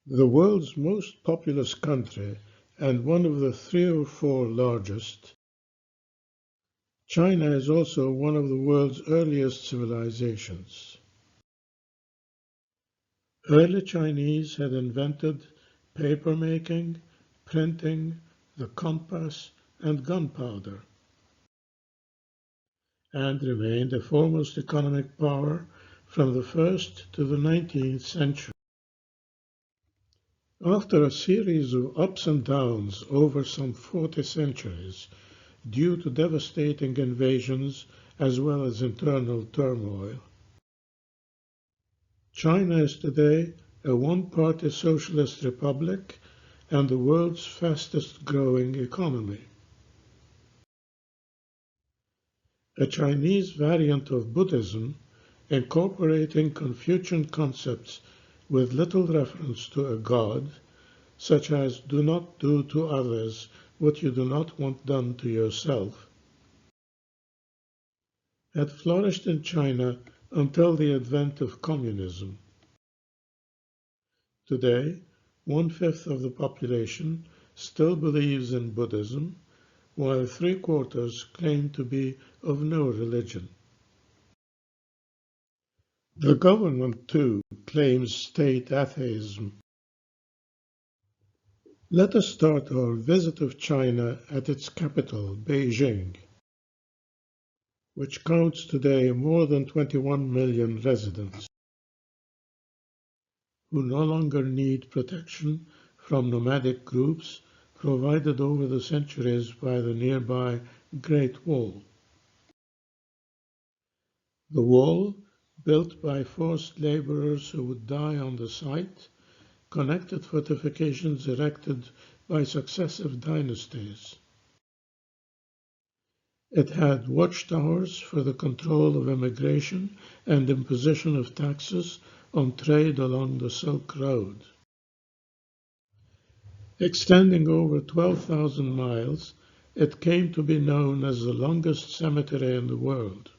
The world's most populous country and one of the 3 or 4 largest, China is also one of the world's earliest civilizations. Early Chinese had invented papermaking, printing, the compass, and gunpowder, and remained a foremost economic power from the 1st to the 19th century. After a series of ups and downs over some 40 centuries, due to devastating invasions as well as internal turmoil, China is today a one-party socialist republic and the world's fastest-growing economy. A Chinese variant of Buddhism, incorporating Confucian concepts with little reference to a god, such as do not do to others what you do not want done to yourself, had flourished in China until the advent of communism. Today, 1/5 of the population still believes in Buddhism, while 3/4 claim to be of no religion. The government, too, claims state atheism. Let us start our visit of China at its capital, Beijing, which counts today more than 21 million residents who no longer need protection from nomadic groups provided over the centuries by the nearby Great Wall. The wall, built by forced laborers who would die on the site, connected fortifications erected by successive dynasties. It had watchtowers for the control of immigration and imposition of taxes on trade along the Silk Road. Extending over 12,000 miles, it came to be known as the longest cemetery in the world.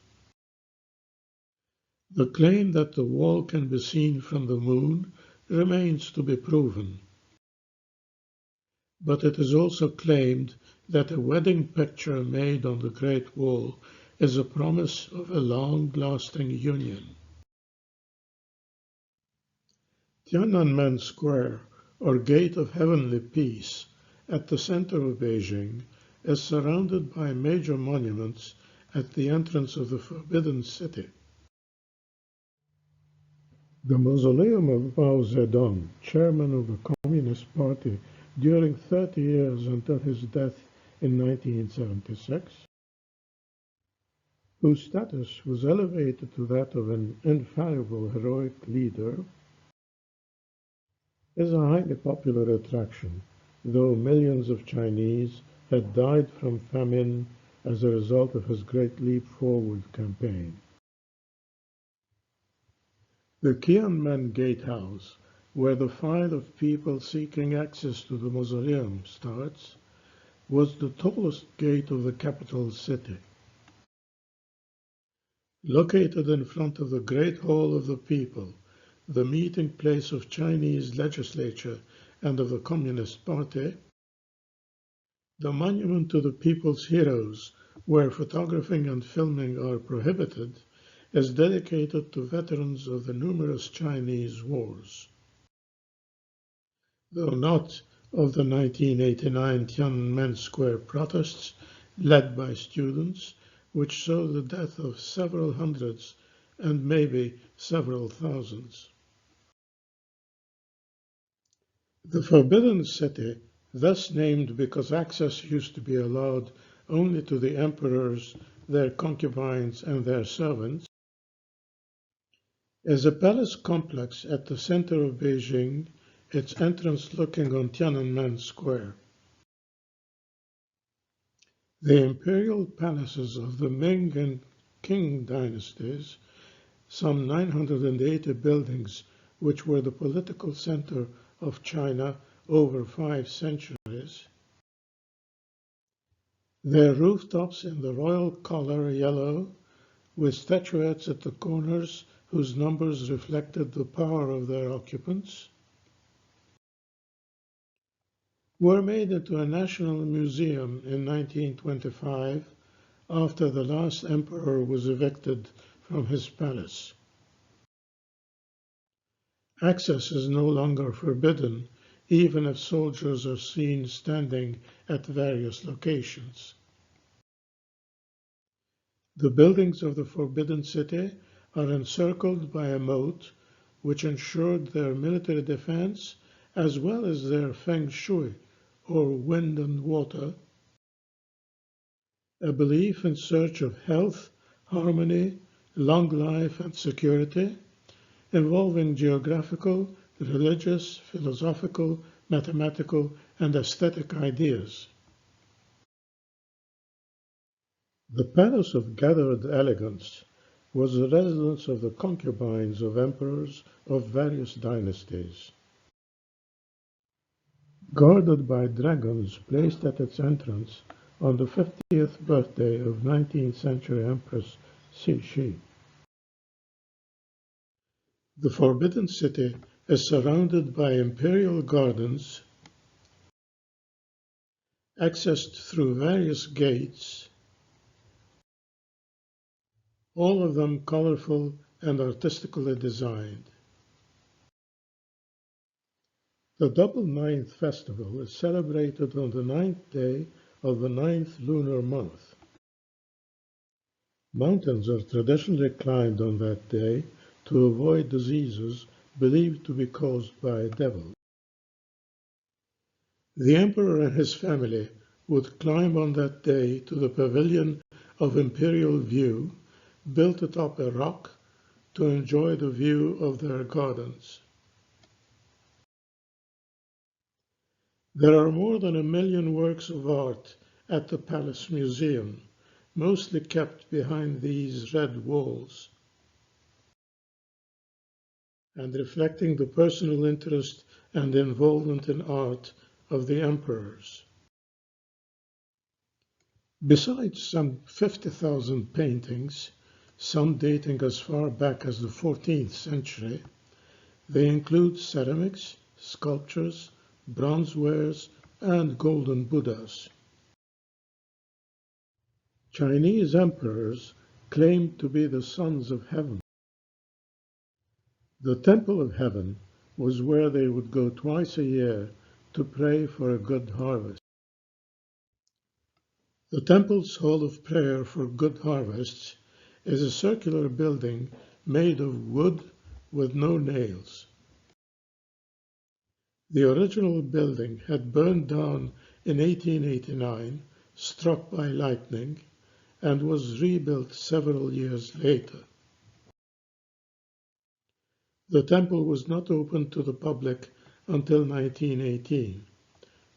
The claim that the wall can be seen from the moon remains to be proven. But it is also claimed that a wedding picture made on the Great Wall is a promise of a long-lasting union. Tiananmen Square, or Gate of Heavenly Peace, at the center of Beijing, is surrounded by major monuments at the entrance of the Forbidden City. The mausoleum of Mao Zedong, chairman of the Communist Party during 30 years until his death in 1976, whose status was elevated to that of an infallible heroic leader, is a highly popular attraction, though millions of Chinese had died from famine as a result of his Great Leap Forward campaign. The Xian Gatehouse, where the file of people seeking access to the mausoleum starts, was the tallest gate of the capital city. Located in front of the Great Hall of the People, the meeting place of Chinese legislature and of the Communist Party, the monument to the people's heroes, where photographing and filming are prohibited, is dedicated to veterans of the numerous Chinese wars. Though not of the 1989 Tiananmen Square protests led by students, which saw the death of several hundreds and maybe several thousands. The Forbidden City, thus named because access used to be allowed only to the emperors, their concubines, and their servants, is a palace complex at the center of Beijing, its entrance looking on Tiananmen Square. The imperial palaces of the Ming and Qing dynasties, some 980 buildings which were the political center of China over 5 centuries, their rooftops in the royal color yellow, with statuettes at the corners whose numbers reflected the power of their occupants, were made into a national museum in 1925 after the last emperor was evicted from his palace. Access is no longer forbidden, even if soldiers are seen standing at various locations. The buildings of the Forbidden City are encircled by a moat which ensured their military defense as well as their feng shui, or wind and water, a belief in search of health, harmony, long life, and security, involving geographical, religious, philosophical, mathematical, and aesthetic ideas. The Palace of Gathered Elegance was the residence of the concubines of emperors of various dynasties. Guarded by dragons placed at its entrance on the 50th birthday of 19th century Empress Cixi. The Forbidden City is surrounded by imperial gardens accessed through various gates, all of them colorful and artistically designed. The double ninth festival is celebrated on the ninth day of the ninth lunar month. Mountains are traditionally climbed on that day to avoid diseases believed to be caused by a devil. The emperor and his family would climb on that day to the pavilion of imperial view, built atop a rock, to enjoy the view of their gardens. There are more than 1 million works of art at the Palace Museum, mostly kept behind these red walls, and reflecting the personal interest and involvement in art of the emperors. Besides some 50,000 paintings, some dating as far back as the 14th century, they include ceramics, sculptures, bronzewares, and golden Buddhas. Chinese emperors claimed to be the sons of heaven. The Temple of Heaven was where they would go twice a year to pray for a good harvest. The temple's hall of prayer for good harvests is a circular building made of wood with no nails. The original building had burned down in 1889, struck by lightning, and was rebuilt several years later. The temple was not open to the public until 1918.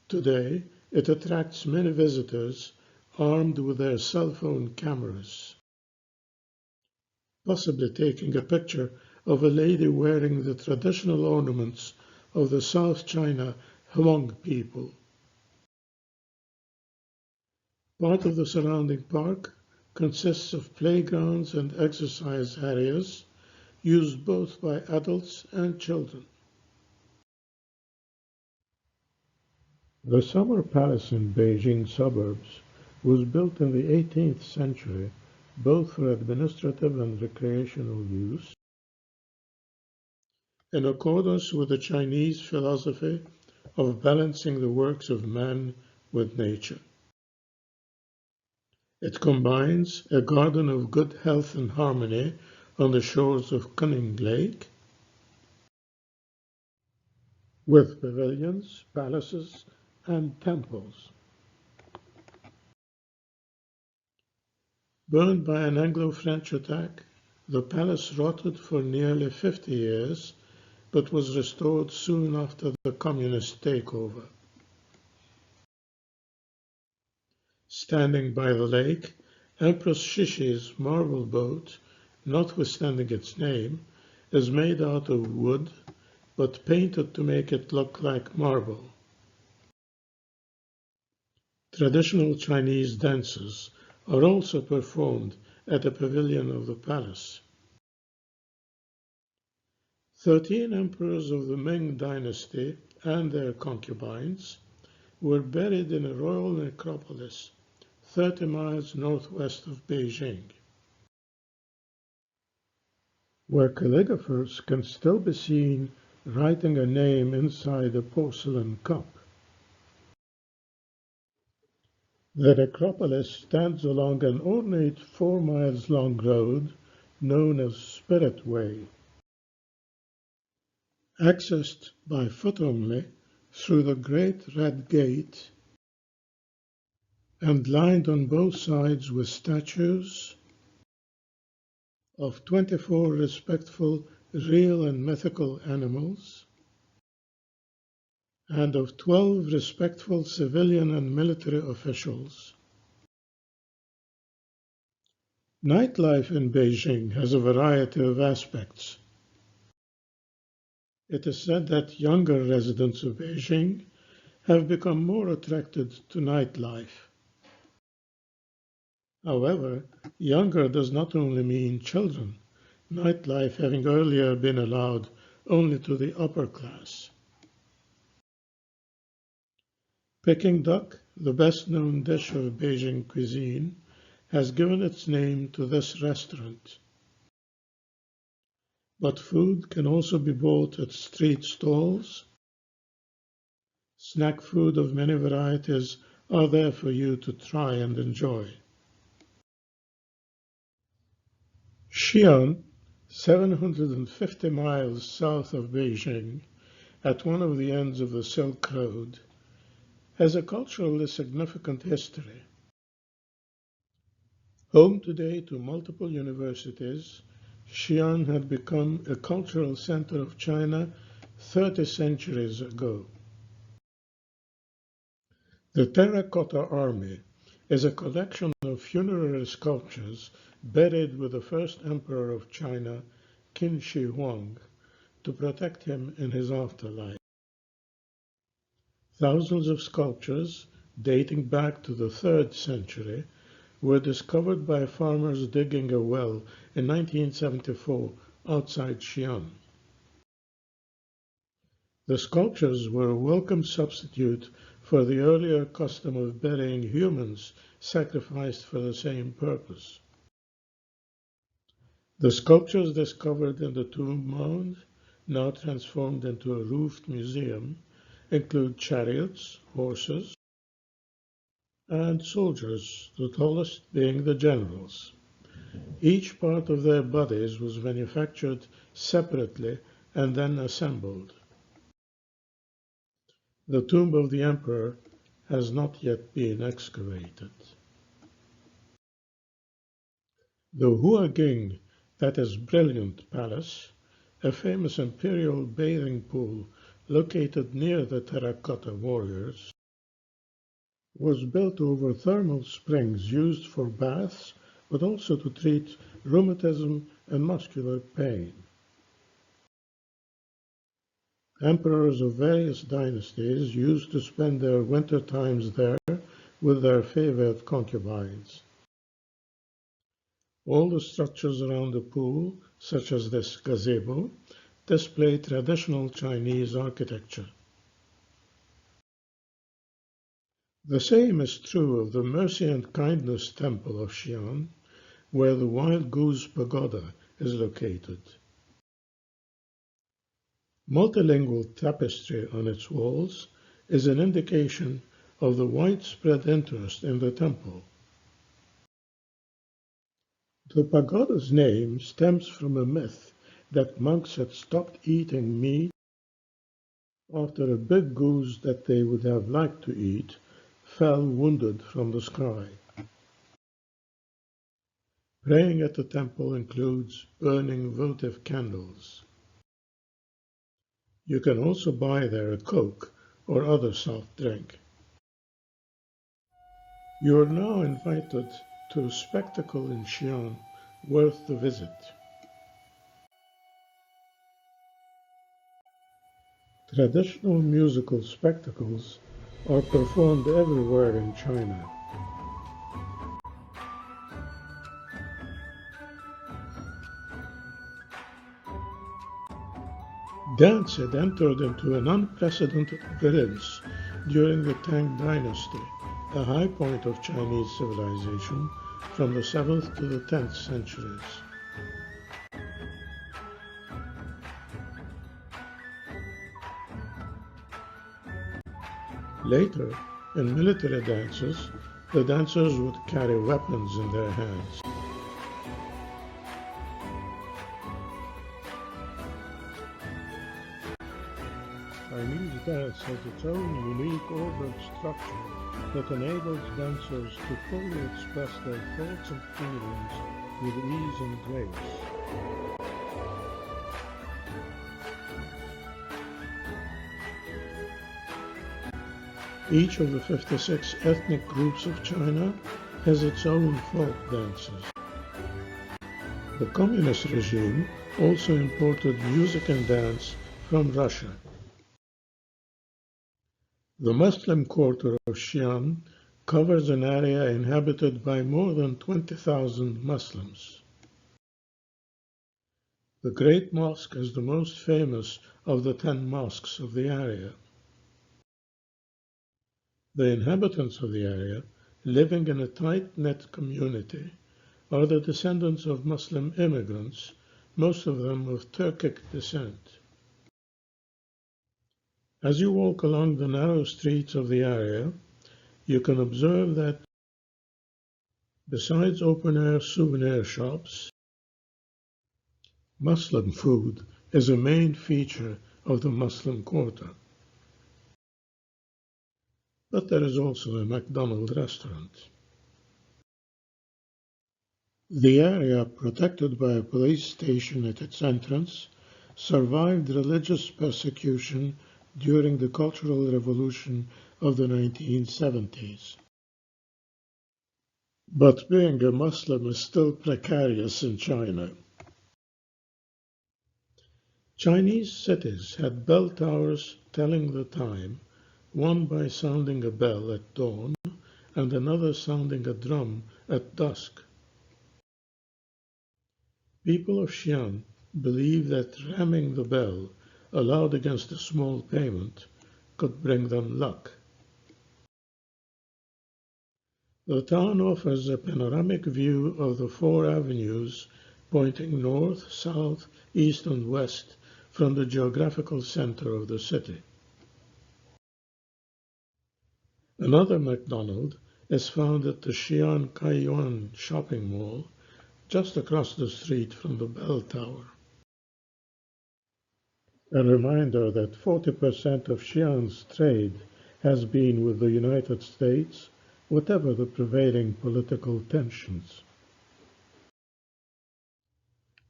Today, it attracts many visitors armed with their cell phone cameras, possibly taking a picture of a lady wearing the traditional ornaments of the South China Hmong people. Part of the surrounding park consists of playgrounds and exercise areas used both by adults and children. The Summer Palace in Beijing suburbs was built in the 18th century both for administrative and recreational use, in accordance with the Chinese philosophy of balancing the works of man with nature. It combines a garden of good health and harmony on the shores of Cunning Lake with pavilions, palaces, and temples. Burned by an Anglo-French attack, the palace rotted for nearly 50 years, but was restored soon after the communist takeover. Standing by the lake, Empress Shishi's marble boat, notwithstanding its name, is made out of wood, but painted to make it look like marble. Traditional Chinese dances are also performed at the pavilion of the palace. 13 emperors of the Ming dynasty and their concubines, were buried in a royal necropolis 30 miles northwest of Beijing, where calligraphers can still be seen writing a name inside a porcelain cup. The necropolis stands along an ornate 4 miles long road known as Spirit Way, accessed by foot only through the Great Red Gate and lined on both sides with statues of 24 respectful real and mythical animals and of 12 respectful civilian and military officials. Nightlife in Beijing has a variety of aspects. It is said that younger residents of Beijing have become more attracted to nightlife. However, younger does not only mean children, nightlife having earlier been allowed only to the upper class. Peking duck, the best-known dish of Beijing cuisine, has given its name to this restaurant. But food can also be bought at street stalls. Snack food of many varieties are there for you to try and enjoy. Xian, 750 miles south of Beijing, at one of the ends of the Silk Road, has a culturally significant history. Home today to multiple universities, Xi'an had become a cultural center of China 30 centuries ago. The Terracotta Army is a collection of funerary sculptures buried with the first emperor of China, Qin Shi Huang, to protect him in his afterlife. Thousands of sculptures, dating back to the 3rd century, were discovered by farmers digging a well in 1974 outside Xi'an. The sculptures were a welcome substitute for the earlier custom of burying humans sacrificed for the same purpose. The sculptures discovered in the tomb mound, now transformed into a roofed museum, include chariots, horses, and soldiers, the tallest being the generals. Each part of their bodies was manufactured separately and then assembled. The tomb of the emperor has not yet been excavated. The Huaging, that is Brilliant Palace, a famous imperial bathing pool located near the Terracotta Warriors, was built over thermal springs used for baths, but also to treat rheumatism and muscular pain. Emperors of various dynasties used to spend their winter times there with their favored concubines. All the structures around the pool, such as this gazebo, display traditional Chinese architecture. The same is true of the Mercy and Kindness Temple of Xi'an, where the Wild Goose Pagoda is located. Multilingual tapestry on its walls is an indication of the widespread interest in the temple. The pagoda's name stems from a myth that monks had stopped eating meat after a big goose that they would have liked to eat fell wounded from the sky. Praying at the temple includes burning votive candles. You can also buy there a Coke or other soft drink. You are now invited to a spectacle in Xi'an worth the visit. Traditional musical spectacles are performed everywhere in China. Dance had entered into an unprecedented brilliance during the Tang Dynasty, a high point of Chinese civilization from the 7th to the 10th centuries. Later, in military dances, the dancers would carry weapons in their hands. Chinese dance has its own unique ordered structure that enables dancers to fully express their thoughts and feelings with ease and grace. Each of the 56 ethnic groups of China has its own folk dances. The communist regime also imported music and dance from Russia. The Muslim quarter of Xian covers an area inhabited by more than 20,000 Muslims. The Great Mosque is the most famous of the 10 mosques of the area. The inhabitants of the area, living in a tight-knit community, are the descendants of Muslim immigrants, most of them of Turkic descent. As you walk along the narrow streets of the area, you can observe that besides open-air souvenir shops, Muslim food is a main feature of the Muslim quarter. But there is also a McDonald's restaurant. The area, protected by a police station at its entrance, survived religious persecution during the Cultural Revolution of the 1970s. But being a Muslim is still precarious in China. Chinese cities had bell towers telling the time, one by sounding a bell at dawn and another sounding a drum at dusk. People of Xian believe that ramming the bell, allowed against a small payment, could bring them luck. The town offers a panoramic view of the 4 avenues pointing north, south, east, and west from the geographical center of the city. Another McDonald's is found at the Xian Kaiyuan shopping mall, just across the street from the bell tower. A reminder that 40% of Xian's trade has been with the United States, whatever the prevailing political tensions.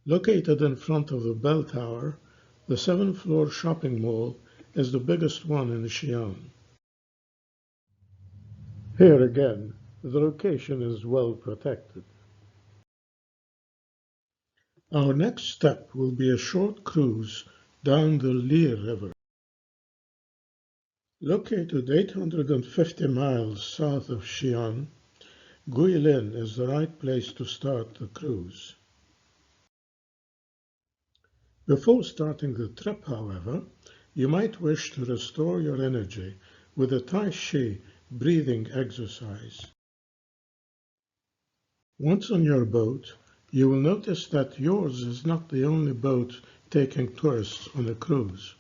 Located in front of the bell tower, the 7th-floor shopping mall is the biggest one in Xian. Here again, the location is well protected. Our next step will be a short cruise down the Li River. Located 850 miles south of Xian, Guilin is the right place to start the cruise. Before starting the trip, however, you might wish to restore your energy with a Tai Chi breathing exercise. Once on your boat, you will notice that yours is not the only boat taking tourists on a cruise.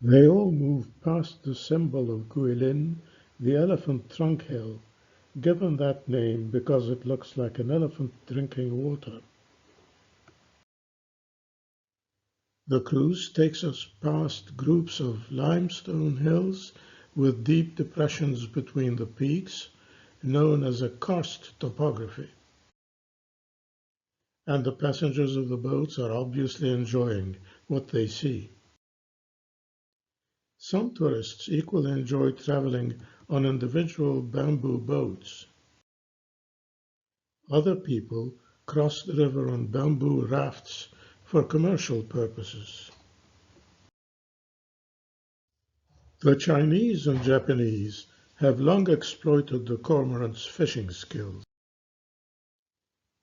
They all move past the symbol of Guilin, the elephant trunk hill, given that name because it looks like an elephant drinking water. The cruise takes us past groups of limestone hills with deep depressions between the peaks, known as a karst topography. And the passengers of the boats are obviously enjoying what they see. Some tourists equally enjoy traveling on individual bamboo boats. Other people cross the river on bamboo rafts for commercial purposes. The Chinese and Japanese have long exploited the cormorant's fishing skills.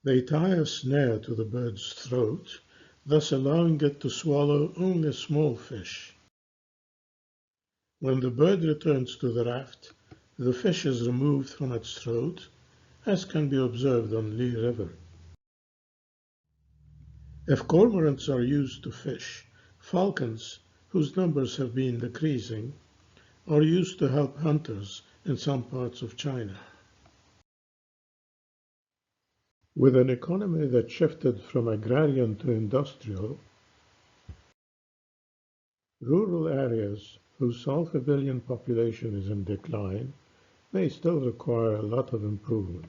They tie a snare to the bird's throat, thus allowing it to swallow only small fish. When the bird returns to the raft, the fish is removed from its throat, as can be observed on Lee River. If cormorants are used to fish, falcons, whose numbers have been decreasing, are used to help hunters in some parts of China. With an economy that shifted from agrarian to industrial, rural areas whose half a billion population is in decline may still require a lot of improvement.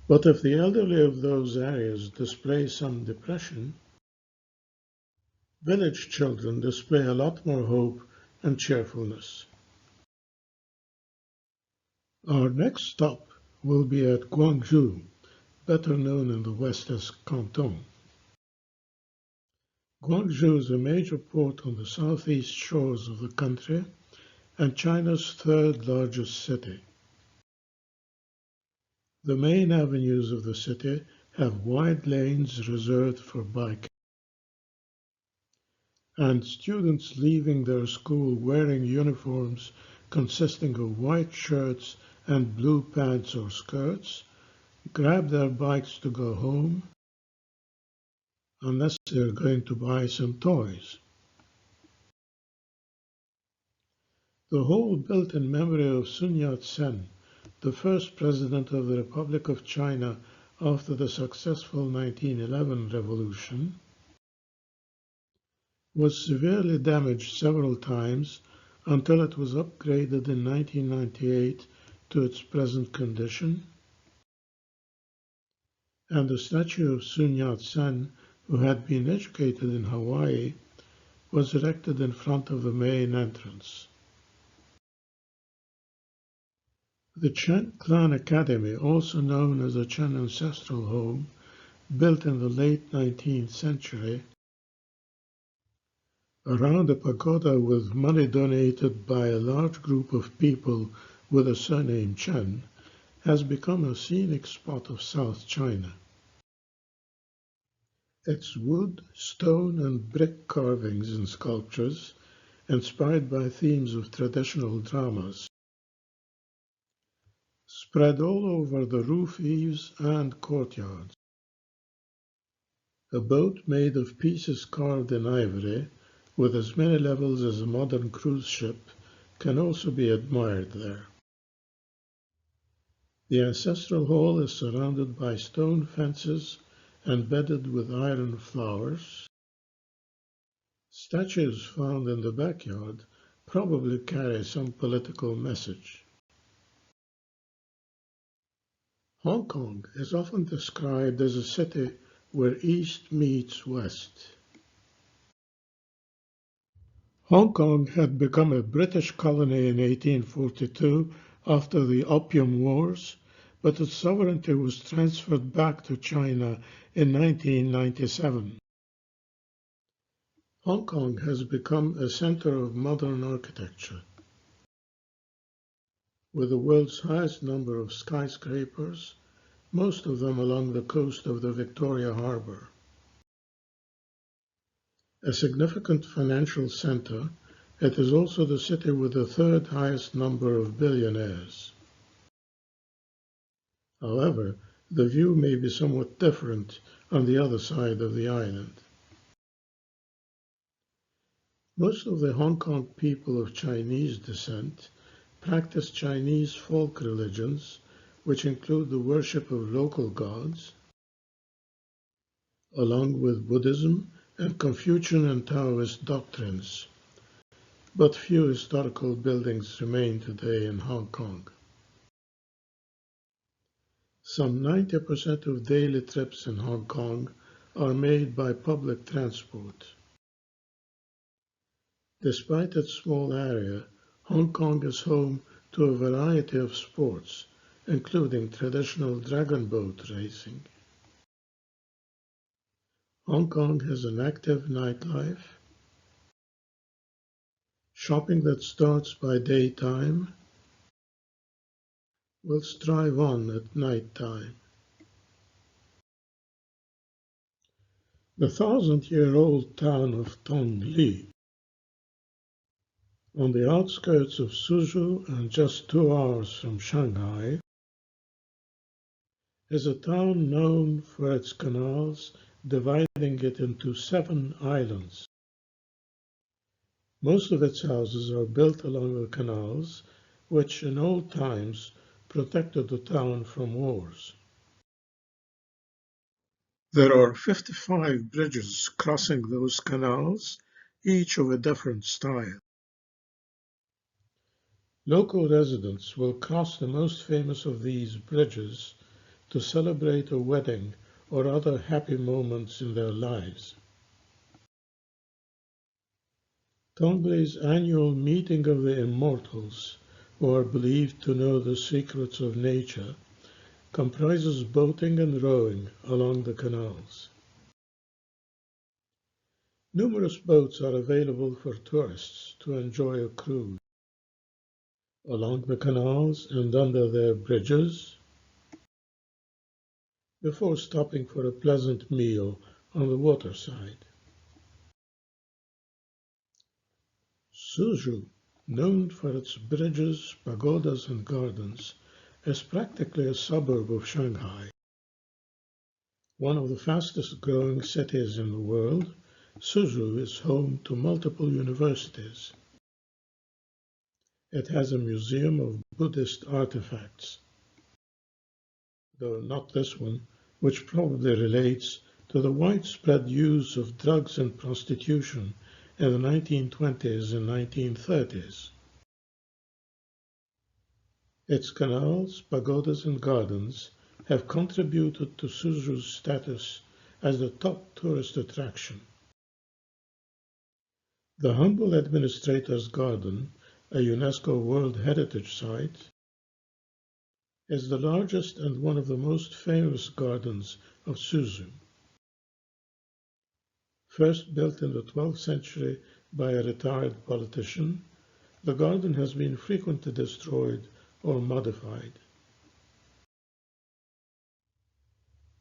But if the elderly of those areas display some depression, village children display a lot more hope and cheerfulness. Our next stop will be at Guangzhou, better known in the West as Canton. Guangzhou is a major port on the southeast shores of the country and China's third largest city. The main avenues of the city have wide lanes reserved for biking, and students leaving their school wearing uniforms consisting of white shirts and blue pants or skirts grab their bikes to go home unless they're going to buy some toys. The whole built in memory of Sun Yat-sen, the first president of the Republic of China after the successful 1911 revolution, was severely damaged several times until it was upgraded in 1998 to its present condition, and the statue of Sun Yat-sen, who had been educated in Hawaii, was erected in front of the main entrance. The Chen Clan Academy, also known as the Chen Ancestral Home, built in the late 19th century, around a pagoda with money donated by a large group of people with the surname Chen, has become a scenic spot of South China. Its wood, stone, and brick carvings and sculptures, inspired by themes of traditional dramas, spread all over the roof eaves and courtyards. A boat made of pieces carved in ivory, with as many levels as a modern cruise ship, can also be admired there. The ancestral hall is surrounded by stone fences and bedded with iron flowers. Statues found in the backyard probably carry some political message. Hong Kong is often described as a city where East meets West. Hong Kong had become a British colony in 1842 after the Opium Wars, but its sovereignty was transferred back to China in 1997. Hong Kong has become a center of modern architecture, with the world's highest number of skyscrapers, most of them along the coast of the Victoria Harbour. A significant financial center, it is also the city with the third highest number of billionaires. However, the view may be somewhat different on the other side of the island. Most of the Hong Kong people of Chinese descent practice Chinese folk religions, which include the worship of local gods, along with Buddhism and Confucian and Taoist doctrines. But few historical buildings remain today in Hong Kong. Some 90% of daily trips in Hong Kong are made by public transport. Despite its small area, Hong Kong is home to a variety of sports, including traditional dragon boat racing. Hong Kong has an active nightlife, shopping that starts by daytime will drive on at nighttime. The 1,000-year-old town of Tongli On the outskirts of Suzhou and just 2 hours from Shanghai is a town known for its canals, dividing it into 7 islands. Most of its houses are built along the canals, which in old times protected the town from wars. There are 55 bridges crossing those canals, each of a different style. Local residents will cross the most famous of these bridges to celebrate a wedding or other happy moments in their lives. Tonglei's annual meeting of the immortals, who are believed to know the secrets of nature, comprises boating and rowing along the canals. Numerous boats are available for tourists to enjoy a cruise along the canals and under their bridges before stopping for a pleasant meal on the waterside. Suzhou, known for its bridges, pagodas, and gardens, is practically a suburb of Shanghai. One of the fastest growing cities in the world, Suzhou is home to multiple universities. It has a museum of Buddhist artifacts, though not this one, which probably relates to the widespread use of drugs and prostitution in the 1920s and 1930s. Its canals, pagodas, and gardens have contributed to Suzhou's status as the top tourist attraction. The humble administrator's garden, a UNESCO World Heritage Site, is the largest and one of the most famous gardens of Suzhou. First built in the 12th century by a retired politician, the garden has been frequently destroyed or modified.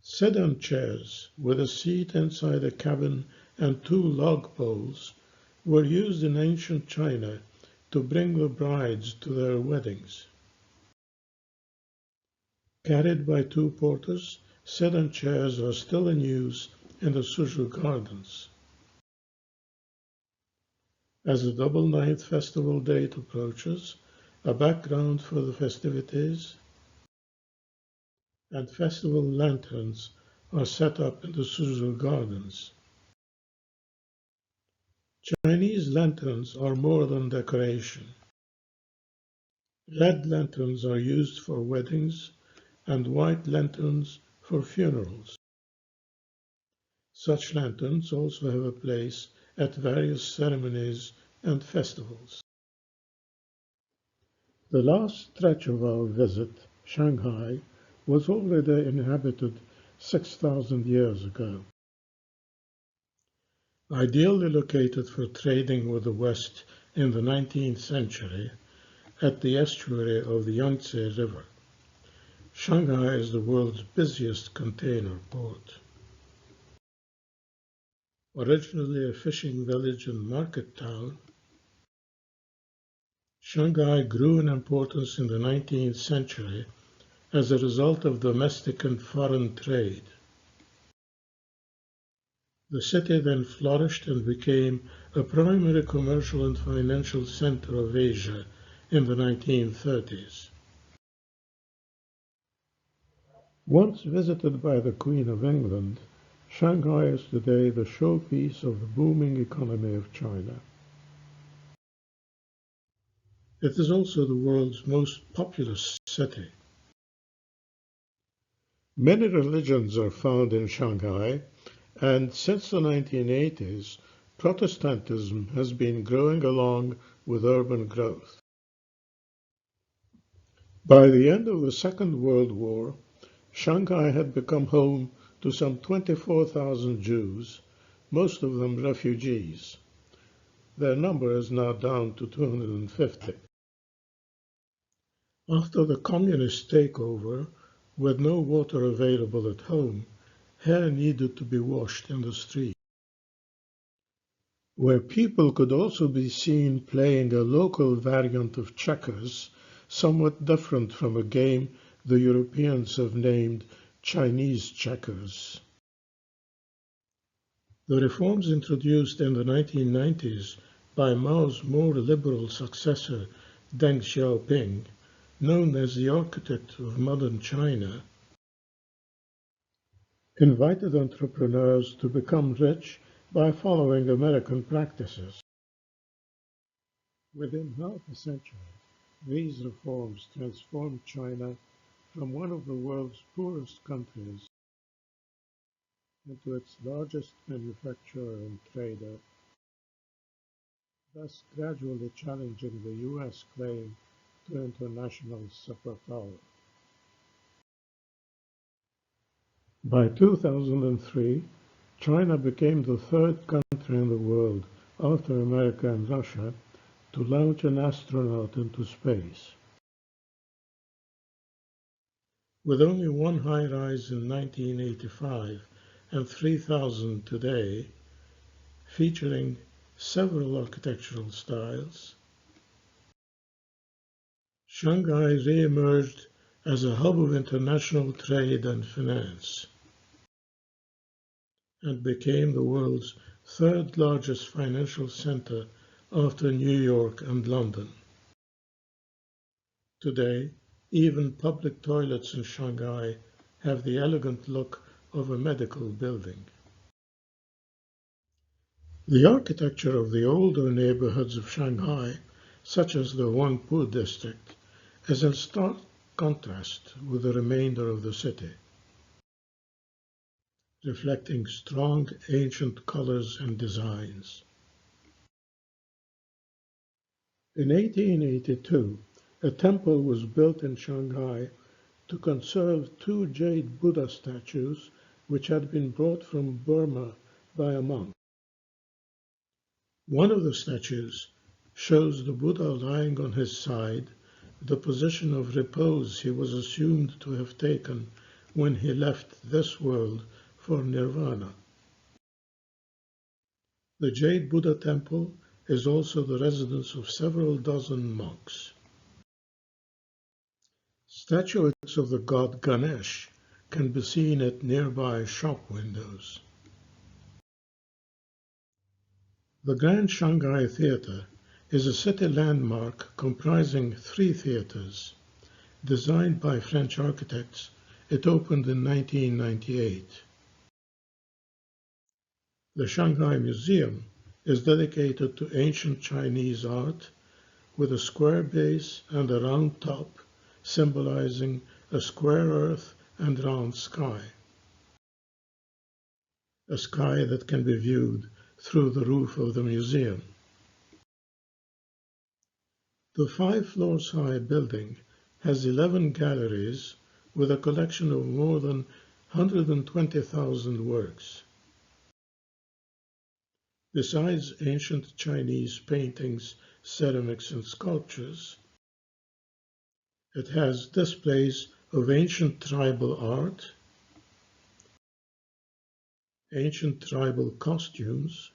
Sedan chairs with a seat inside a cabin and 2 log poles were used in ancient China to bring the brides to their weddings. Carried by 2 porters, sedan chairs are still in use in the Suzhou Gardens. As the Double Ninth Festival date approaches, a background for the festivities and festival lanterns are set up in the Suzhou Gardens. Chinese lanterns are more than decoration. Red lanterns are used for weddings and white lanterns for funerals. Such lanterns also have a place at various ceremonies and festivals. The last stretch of our visit, Shanghai, was already inhabited 6,000 years ago. Ideally located for trading with the West in the 19th century, at the estuary of the Yangtze River, Shanghai is the world's busiest container port. Originally a fishing village and market town, Shanghai grew in importance in the 19th century as a result of domestic and foreign trade. The city then flourished and became a primary commercial and financial center of Asia in the 1930s. Once visited by the Queen of England, Shanghai is today the showpiece of the booming economy of China. It is also the world's most populous city. Many religions are found in Shanghai, and since the 1980s, Protestantism has been growing along with urban growth. By the end of the Second World War, Shanghai had become home to some 24,000 Jews, most of them refugees. Their number is now down to 250. After the communist takeover, with no water available at home, hair needed to be washed in the street. where people could also be seen playing a local variant of checkers, somewhat different from a game the Europeans have named Chinese checkers. The reforms introduced in the 1990s by Mao's more liberal successor Deng Xiaoping, known as the architect of modern China, invited entrepreneurs to become rich by following American practices. Within half a century, these reforms transformed China from one of the world's poorest countries into its largest manufacturer and trader, thus gradually challenging the U.S. claim to international superpower. By 2003, China became the third country in the world, after America and Russia, to launch an astronaut into space. With only one high-rise in 1985 and 3,000 today, featuring several architectural styles, Shanghai re-emerged as a hub of international trade and finance, and became the world's third largest financial center after New York and London. Today, even public toilets in Shanghai have the elegant look of a medical building. The architecture of the older neighborhoods of Shanghai, such as the Huangpu district, is in stark contrast with the remainder of the city, reflecting strong ancient colors and designs. In 1882, a temple was built in Shanghai to conserve two jade Buddha statues which had been brought from Burma by a monk. One of the statues shows the Buddha lying on his side, the position of repose he was assumed to have taken when he left this world for nirvana. The Jade Buddha temple is also the residence of several dozen monks. Statuettes of the god Ganesh can be seen at nearby shop windows. The Grand Shanghai Theatre is a city landmark comprising three theaters. Designed by French architects, it opened in 1998. The Shanghai Museum is dedicated to ancient Chinese art with a square base and a round top, symbolizing a square earth and round sky. A sky that can be viewed through the roof of the museum. The 5 floors high building has 11 galleries with a collection of more than 120,000 works. Besides ancient Chinese paintings, ceramics, and sculptures, it has displays of ancient tribal art, ancient tribal costumes,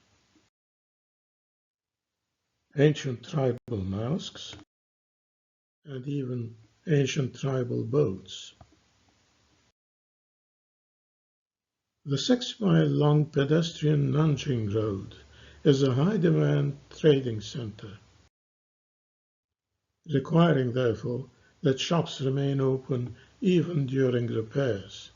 ancient tribal masks, and even ancient tribal boats. The 6-mile-long pedestrian Nanjing Road is a high-demand trading center, requiring, therefore, that shops remain open even during repairs.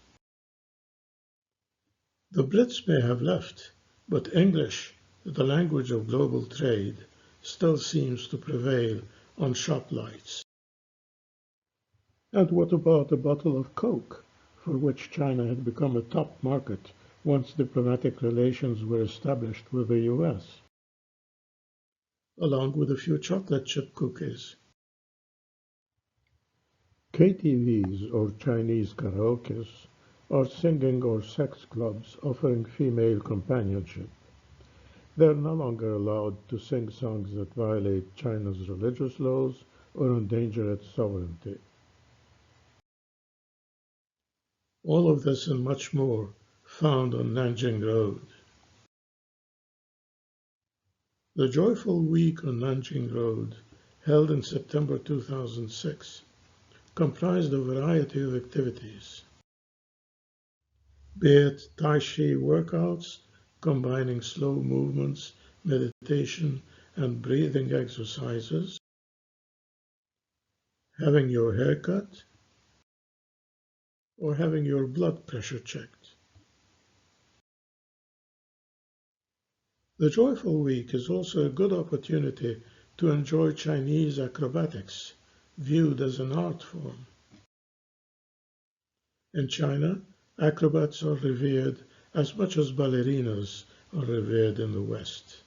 The Brits may have left, but English, the language of global trade, still seems to prevail on shop lights. And what about a bottle of Coke, for which China had become a top market once diplomatic relations were established with the US, along with a few chocolate chip cookies? KTVs, or Chinese karaokes, are singing or sex clubs offering female companionship. They are no longer allowed to sing songs that violate China's religious laws or endanger its sovereignty. All of this and much more found on Nanjing Road. The Joyful Week on Nanjing Road, held in September 2006, comprised a variety of activities, be it Tai Chi workouts combining slow movements, meditation, and breathing exercises, having your hair cut, or having your blood pressure checked. The Joyful Week is also a good opportunity to enjoy Chinese acrobatics, viewed as an art form. In China, acrobats are revered as much as ballerinas are revered in the West.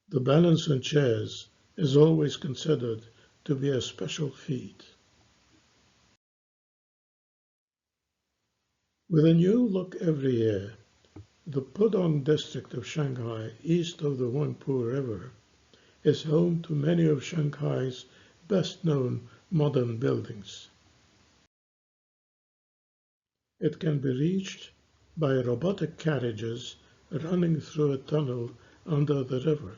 The balance on chairs is always considered to be a special feat. With a new look every year, the Pudong district of Shanghai, east of the Huangpu River, is home to many of Shanghai's best-known modern buildings. It can be reached by robotic carriages running through a tunnel under the river.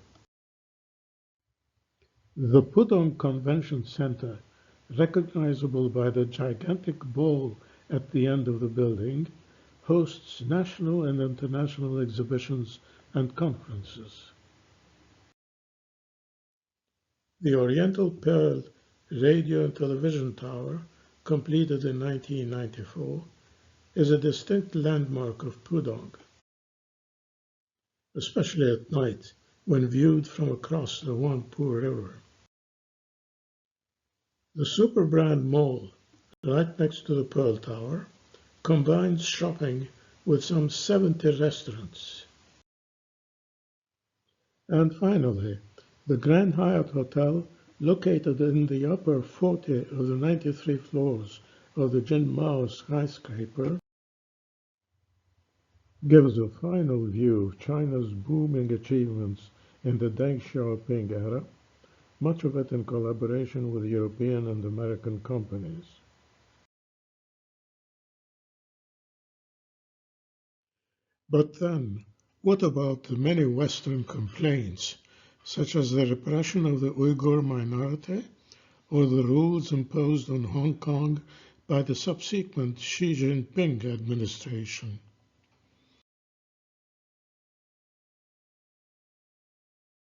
The Pudong Convention Center, recognizable by the gigantic ball at the end of the building, hosts national and international exhibitions and conferences. The Oriental Pearl radio and television tower, completed in 1994, is a distinct landmark of Pudong, especially at night when viewed from across the Huangpu River. The Superbrand Mall, right next to the Pearl Tower, combines shopping with some 70 restaurants. And finally, the Grand Hyatt Hotel, located in the upper 40 of the 93 floors of the Jinmao skyscraper, gives a final view of China's booming achievements in the Deng Xiaoping era, much of it in collaboration with European and American companies. But then, what about the many Western complaints, such as the repression of the Uyghur minority or the rules imposed on Hong Kong by the subsequent Xi Jinping administration?